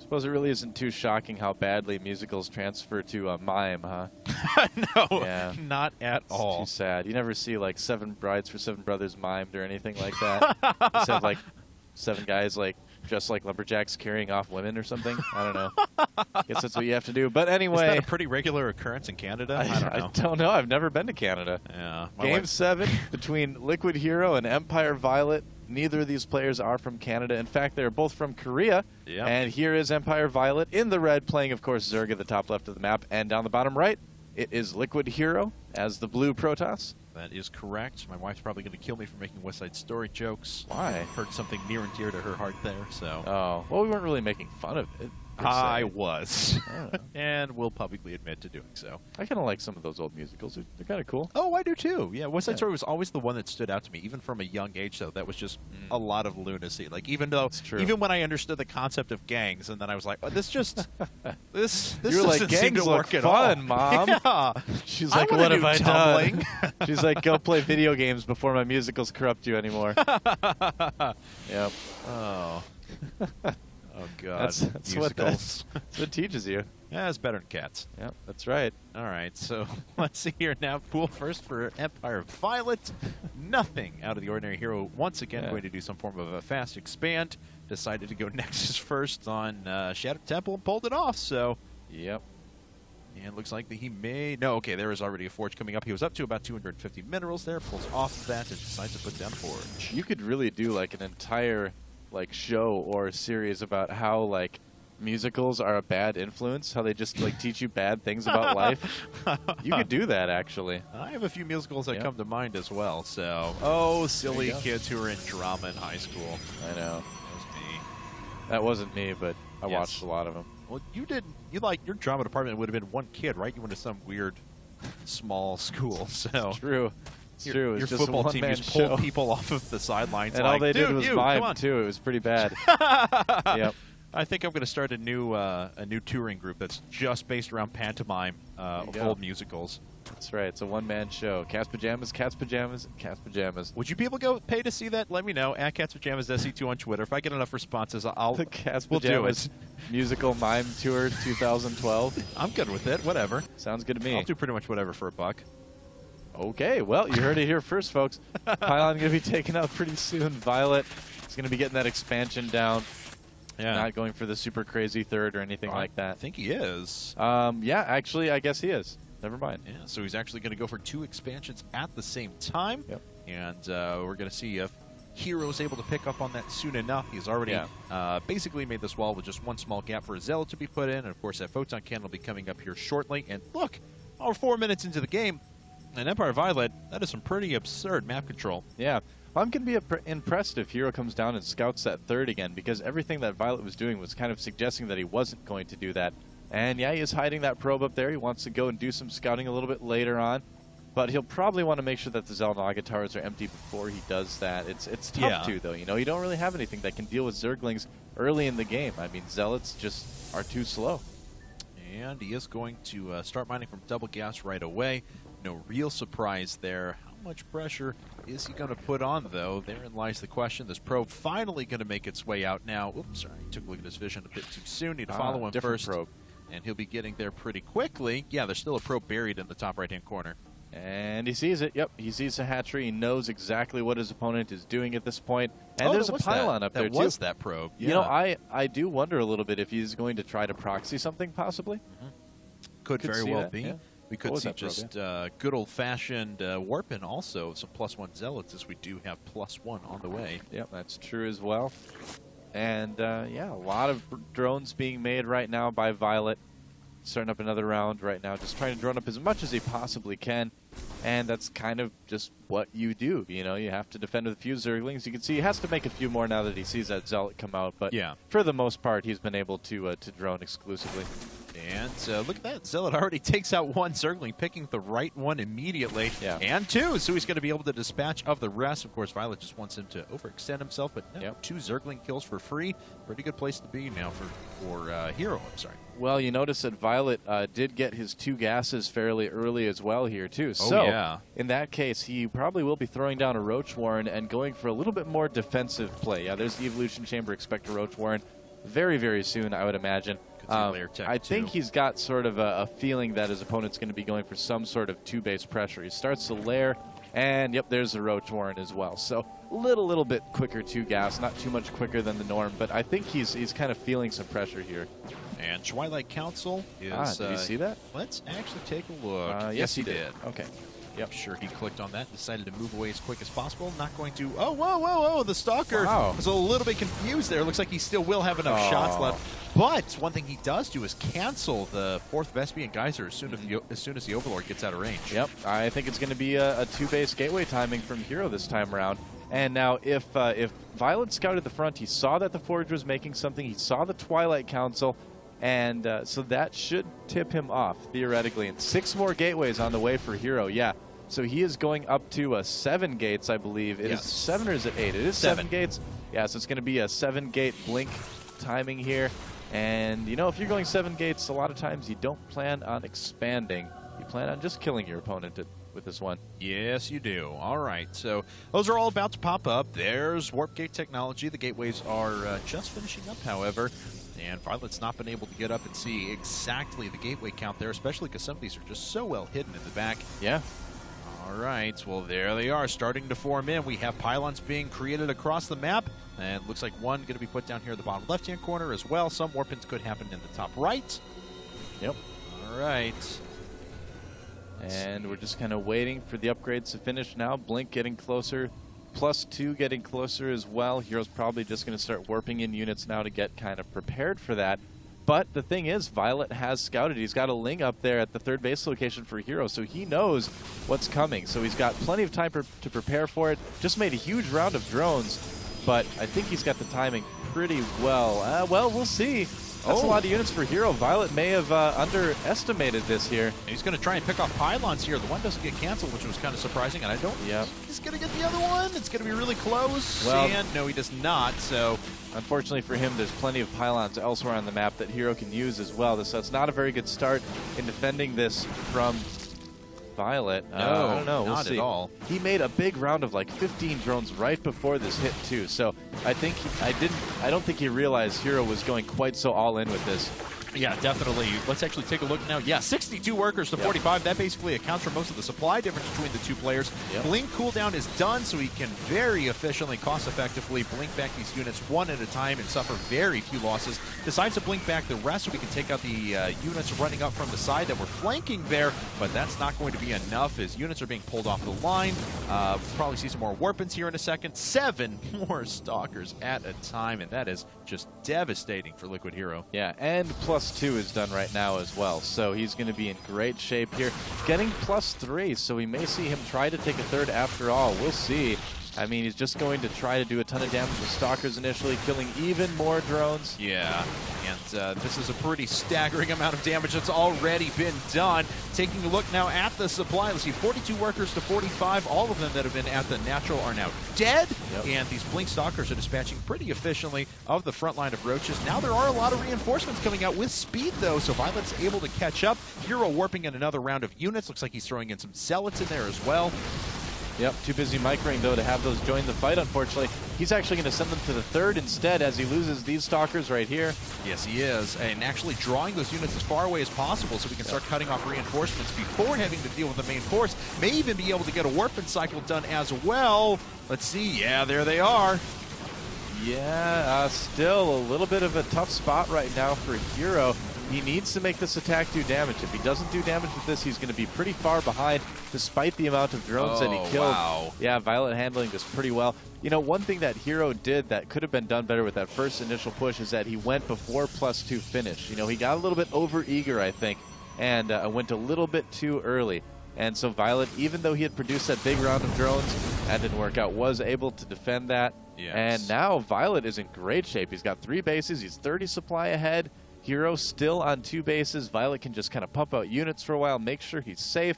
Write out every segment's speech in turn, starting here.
Suppose it really isn't too shocking how badly musicals transfer to mime, huh? No, Yeah. not at all. It's too sad. You never see like 7 Brides for 7 Brothers mimed or anything like that. Just have like 7 guys like dressed like lumberjacks carrying off women or something. I don't know. Guess that's what you have to do. But anyway, Is that a pretty regular occurrence in Canada? I don't know. I don't know. I've never been to Canada. Yeah. Game 7 between Liquid HerO and Empire.viOLet. Neither of these players are from Canada. In fact, they're both from Korea. Yep. And here is Empire.viOLet in the red, playing, of course, Zerg at the top left of the map. And down the bottom right, it is Liquid HerO as the blue Protoss. That is correct. My wife's probably going to kill me for making West Side Story jokes. Why? Heard something near and dear to her heart there, so. Oh, well, we weren't really making fun of it. I was. Oh. And will publicly admit to doing so. I kind of like some of those old musicals. They're kind of cool. Oh, I do too. Yeah, West Side Story was always the one that stood out to me, even from a young age, though. That was just a lot of lunacy. Like, even when I understood the concept of gangs, and then I was like, oh, this just, this You were like, doesn't seem gangs to look work at fun, all. Mom. Yeah. She's like, what have I tumbling. done? She's like, go play video games before my musicals corrupt you anymore. Yep. Oh. Oh, God. That's what it teaches you. Yeah, it's better than cats. Yep, that's right. All right, so let's see here now. Pool first for Empire.viOLet. Nothing out of the ordinary. HerO once again going to do some form of a fast expand. Decided to go Nexus first on Shadow Temple and pulled it off, so. Yep. And it looks like that he may. No, okay, there is already a forge coming up. He was up to about 250 minerals there, pulls off of that, and decides to put down a forge. You could really do like an entire like show or series about how like musicals are a bad influence, how they just like teach you bad things about life. You could do that, actually. I have a few musicals that come to mind as well, so. Oh, silly kids who were in drama in high school. I know. That was me. That wasn't me, but I watched a lot of them. Well, you didn't. You like your drama department would have been one kid, right? You went to some weird, small school, so. It's true. It's true. It was your just football a team just show. pulled people off of the sidelines, and like, all they did was mime come on. too. It was pretty bad. Yep. I think I'm going to start a new touring group that's just based around pantomime of old musicals. That's right. It's a one-man show. Cat's Pajamas, Cat's Pajamas, Cat's Pajamas. Would you people go pay to see that? Let me know. At Cat's Pajamas SE2 on Twitter. If I get enough responses, The Cat's we'll Pajamas do it. Musical Mime Tour 2012. I'm good with it. Whatever. Sounds good to me. I'll do pretty much whatever for $1. Okay, well, you heard it here first, folks. Pylon going to be taken out pretty soon. Violet is going to be getting that expansion down. Yeah. Not going for the super crazy third or anything like that. I think he is. Yeah, actually, I guess he is. Never mind. Yeah, so he's actually going to go for 2 expansions at the same time. Yep. And we're going to see if HerO's able to pick up on that soon enough. He's already basically made this wall with just one small gap for a Zealot to be put in. And, of course, that Photon Cannon will be coming up here shortly. And look, we're 4 minutes into the game. And Empire.viOLet, that is some pretty absurd map control. Yeah. Well, I'm going to be impressed if HerO comes down and scouts that third again, because everything that Violet was doing was kind of suggesting that he wasn't going to do that. And yeah, he is hiding that probe up there. He wants to go and do some scouting a little bit later on. But he'll probably want to make sure that the Xel'Naga towers are empty before he does that. It's tough to, though. You know, you don't really have anything that can deal with Zerglings early in the game. I mean, Zealots just are too slow. And he is going to start mining from double gas right away. No real surprise there. How much pressure is he going to put on, though? Therein lies the question. This probe finally going to make its way out now. Oops, sorry. Took a look at his vision a bit too soon. Need to follow him first. Probe. And he'll be getting there pretty quickly. Yeah, there's still a probe buried in the top right-hand corner. And he sees it. Yep, he sees the hatchery. He knows exactly what his opponent is doing at this point. And there's a pylon up there, too. That was that probe. You know, I do wonder a little bit if he's going to try to proxy something, possibly. Could very well that, be. yeah. We could see just good old-fashioned warping also, some +1 Zealots, as we do have +1 on the way. Yep, that's true as well. And, yeah, a lot of drones being made right now by Violet. Starting up another round right now, just trying to drone up as much as he possibly can. And that's kind of just what you do. You know, you have to defend with a few Zerglings. You can see he has to make a few more now that he sees that Zealot come out. But for the most part, he's been able to drone exclusively. And look at that. Zealot already takes out 1 Zergling, picking the right one immediately. Yeah. And 2, so he's going to be able to dispatch of the rest. Of course, Violet just wants him to overextend himself, but no, 2 Zergling kills for free. Pretty good place to be now for HerO, I'm sorry. Well, you notice that Violet did get his 2 gases fairly early as well here, too. So, in that case, he probably will be throwing down a Roach Warren and going for a little bit more defensive play. Yeah, there's the Evolution Chamber. Expect a Roach Warren. very, very soon, I would imagine. I think he's got sort of a feeling that his opponent's going to be going for some sort of two-base pressure. He starts the lair, and yep, there's the Roach Warren as well. So little bit quicker to gas, not too much quicker than the norm, but I think he's kind of feeling some pressure here. And Twilight Council is... did you see that? Let's actually take a look. Yes, he did. Okay. Yep, sure he clicked on that, decided to move away as quick as possible. Not going to... Oh, whoa, the Stalker was a little bit confused there. Looks like he still will have enough shots left. But one thing he does do is cancel the 4th Vespian Geyser as soon as the Overlord gets out of range. Yep, I think it's going to be a two-base gateway timing from HerO this time around. And now if Violet scouted the front, he saw that the Forge was making something, he saw the Twilight Council, and so that should tip him off, theoretically. And 6 more gateways on the way for HerO, yeah. So he is going up to 7 gates, I believe. It is 7 or is it 8? It is 7 gates. Yeah, so it's going to be a 7-gate blink timing here. And, you know, if you're going 7 gates, a lot of times you don't plan on expanding. You plan on just killing your opponent with this one. Yes, you do. All right, so those are all about to pop up. There's Warp Gate technology. The gateways are just finishing up, however. And Violet's not been able to get up and see exactly the gateway count there, especially because some of these are just so well hidden in the back. Yeah. All right, well, there they are, starting to form in. We have pylons being created across the map, and it looks like one going to be put down here in the bottom left-hand corner as well. Some warp-ins could happen in the top right. Yep. All right. And we're just kind of waiting for the upgrades to finish now. Blink getting closer, +2 getting closer as well. HerO's probably just going to start warping in units now to get kind of prepared for that. But the thing is, Violet has scouted. He's got a Ling up there at the 3rd base location for HerO, so he knows what's coming. So he's got plenty of time to prepare for it. Just made a huge round of drones, but I think he's got the timing pretty well. Well, we'll see. That's a lot of units for HerO. Violet may have underestimated this here. He's going to try and pick off pylons here. The one doesn't get canceled, which was kind of surprising, and I don't think he's going to get the other one. It's going to be really close. Well, and no, he does not, so... Unfortunately for him, there's plenty of pylons elsewhere on the map that HerO can use as well. So it's not a very good start in defending this from Violet. No, I don't know. not at all. He made a big round of like 15 drones right before this hit too. So I think I don't think he realized HerO was going quite so all in with this. Yeah, definitely. Let's actually take a look now. Yeah, 62 workers to 45. That basically accounts for most of the supply difference between the 2 players. Blink cooldown is done, so he can very efficiently, cost-effectively blink back these units one at a time and suffer very few losses. Decides to blink back the rest so we can take out the units running up from the side that were flanking there, but that's not going to be enough as units are being pulled off the line. We'll probably see some more warp-ins here in a second. 7 more Stalkers at a time, and that is just devastating for Liquid HerO. Yeah, and +2 is done right now as well, so he's going to be in great shape here. Getting +3, so we may see him try to take a 3rd after all. We'll see. I mean, he's just going to try to do a ton of damage with Stalkers initially, killing even more drones. Yeah, and this is a pretty staggering amount of damage that's already been done. Taking a look now at the supply, let's see, 42 workers to 45. All of them that have been at the natural are now dead, and these Blink Stalkers are dispatching pretty efficiently of the front line of Roaches. Now there are a lot of reinforcements coming out with speed, though, so Violet's able to catch up. HerO warping in another round of units. Looks like he's throwing in some Zealots in there as well. Yep, too busy microing, though, to have those join the fight, unfortunately. He's actually going to send them to the 3rd instead as he loses these Stalkers right here. Yes, he is, and actually drawing those units as far away as possible so we can start cutting off reinforcements before having to deal with the main force. May even be able to get a warp-in cycle done as well. Let's see. Yeah, there they are. Yeah, still a little bit of a tough spot right now for HerO. He needs to make this attack do damage. If he doesn't do damage with this, he's going to be pretty far behind, despite the amount of drones that he killed. Wow. Yeah, Violet handling this pretty well. You know, one thing that HerO did that could have been done better with that first initial push is that he went before +2 finished. You know, he got a little bit over-eager, I think, and went a little bit too early. And so Violet, even though he had produced that big round of drones, that didn't work out, was able to defend that. Yes. And now Violet is in great shape. He's got 3 bases. He's 30 supply ahead. HerO still on 2 bases. Violet can just kind of pump out units for a while, make sure he's safe.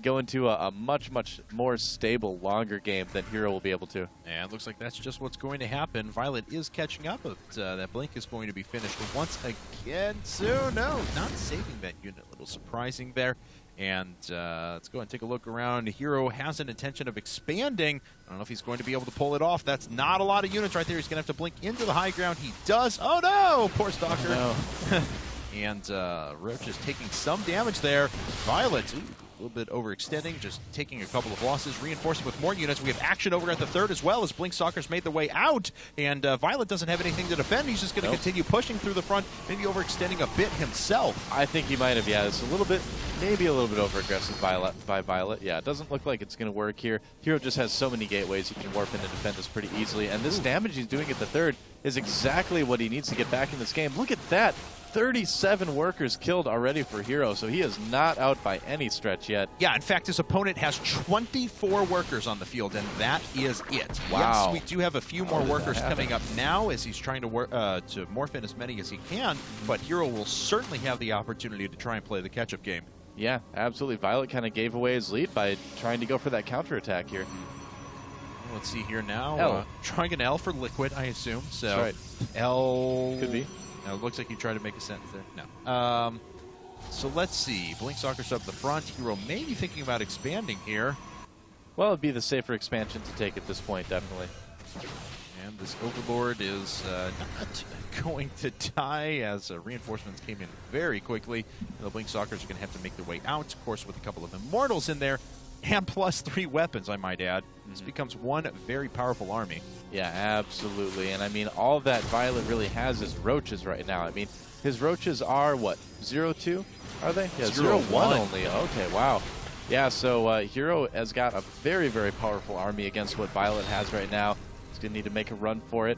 go into a much more stable, longer game than HerO will be able to. And it looks like that's just what's going to happen. Violet is catching up, but that blink is going to be finished once again. So, no, not saving that unit. A little surprising there. And let's go and take a look around. HerO has an intention of expanding. I don't know if he's going to be able to pull it off. That's not a lot of units right there. He's going to have to blink into the high ground. He does. Oh, no! Poor Stalker. No. And Roach is taking some damage there. Violet, a little bit overextending, just taking a couple of losses, reinforcing with more units. We have action over at the third as well as Blink Stalker's made their way out, and Violet doesn't have anything to defend. He's just going to continue pushing through the front, maybe overextending a bit himself. I think he might have, yeah. It's a little bit, maybe a little bit over-aggressive by Violet. Yeah, it doesn't look like it's going to work here. HerO just has so many gateways. He can warp in and defend this pretty easily, and this damage he's doing at the third is exactly what he needs to get back in this game. Look at that. 37 workers killed already for HerO, so he is not out by any stretch yet. Yeah, in fact, his opponent has 24 workers on the field, and that is it. Wow. Yes, we do have a few more workers coming up now as he's trying to morph in as many as he can, but HerO will certainly have the opportunity to try and play the catch-up game. Yeah, absolutely. Violet kind of gave away his lead by trying to go for that counterattack here. Let's see here now. L. Trying an L for Liquid, I assume. So that's right. L. Could be. No, it looks like you tried to make a sentence there. No. So let's see. Blink Stalker's up the front. HerO may be thinking about expanding here. Well, it'd be the safer expansion to take at this point, definitely. And this Overlord is not going to die as reinforcements came in very quickly. The Blink Stalkers are going to have to make their way out, of course, with a couple of Immortals in there. And +3 weapons, I might add. This becomes one very powerful army. Yeah, absolutely. And I mean, all that Violet really has is roaches right now. I mean, his roaches are what, 0-2? Are they? Yeah, 0-1 only. Okay, wow. Yeah, so HerO has got a very, very powerful army against what Violet has right now. He's going to need to make a run for it.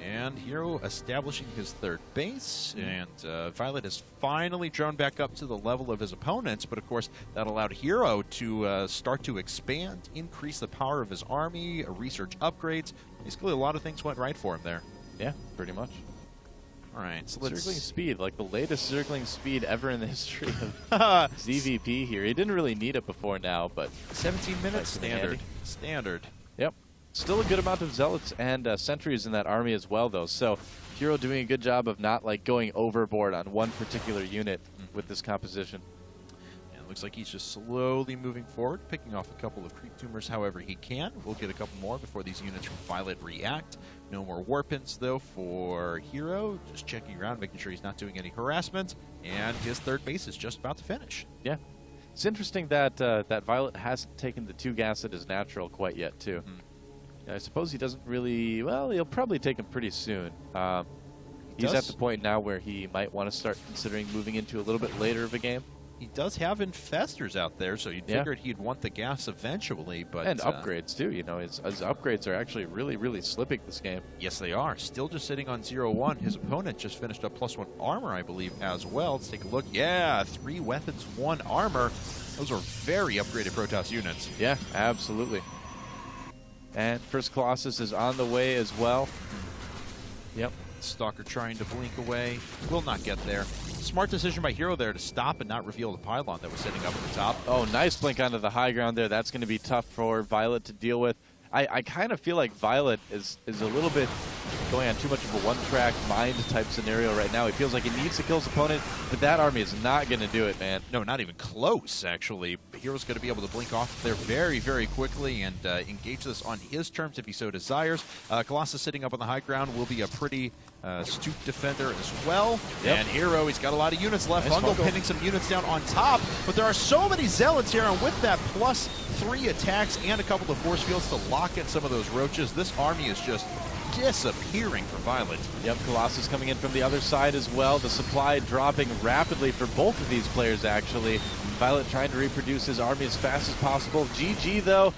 And HerO establishing his third base, and Violet has finally drawn back up to the level of his opponents, but of course that allowed HerO to start to expand, increase the power of his army, research upgrades. Basically a lot of things went right for him there. Yeah, pretty much. All right, so let's... Circling speed, like the latest circling speed ever in the history of ZVP here. He didn't really need it before now, but... 17 minutes, standard. Yep. Still a good amount of Zealots and Sentries in that army as well, though. So HerO doing a good job of not like going overboard on one particular unit with this composition. And it looks like he's just slowly moving forward, picking off a couple of creep tumors however he can. We'll get a couple more before these units from Violet react. No more Warpins, though, for HerO. Just checking around, making sure he's not doing any harassment. And his third base is just about to finish. Yeah. It's interesting that that Violet hasn't taken the 2 gas at his natural quite yet, too. I suppose he doesn't really... Well, he'll probably take him pretty soon. He's at the point now where he might want to start considering moving into a little bit later of a game. He does have Infestors out there, so you'd figured he'd want the gas eventually, but... And upgrades, too. You know, his upgrades are actually really, really slipping this game. Yes, they are. Still just sitting on 0-1. His opponent just finished up +1 armor, I believe, as well. Let's take a look. Yeah, 3 weapons, 1 armor. Those are very upgraded Protoss units. Yeah, absolutely. And First Colossus is on the way as well. Yep. Stalker trying to blink away. Will not get there. Smart decision by HerO there to stop and not reveal the pylon that was sitting up at the top. Oh, nice blink onto the high ground there. That's going to be tough for Violet to deal with. I kind of feel like Violet is a little bit going on too much of a one-track mind type scenario right now. He feels like he needs to kill his opponent, but that army is not going to do it, man. No, not even close, actually. HerO's going to be able to blink off there very, very quickly and engage this on his terms if he so desires. Colossus sitting up on the high ground will be a pretty astute defender as well. Yep. And HerO, he's got a lot of units left. Nice Fungal pinning some units down on top, but there are so many Zealots here, and with that +3 attacks and a couple of force fields to lock in some of those roaches, this army is just disappearing for Violet. Yep, Colossus coming in from the other side as well. The supply dropping rapidly for both of these players, actually. Violet trying to reproduce his army as fast as possible. GG, though.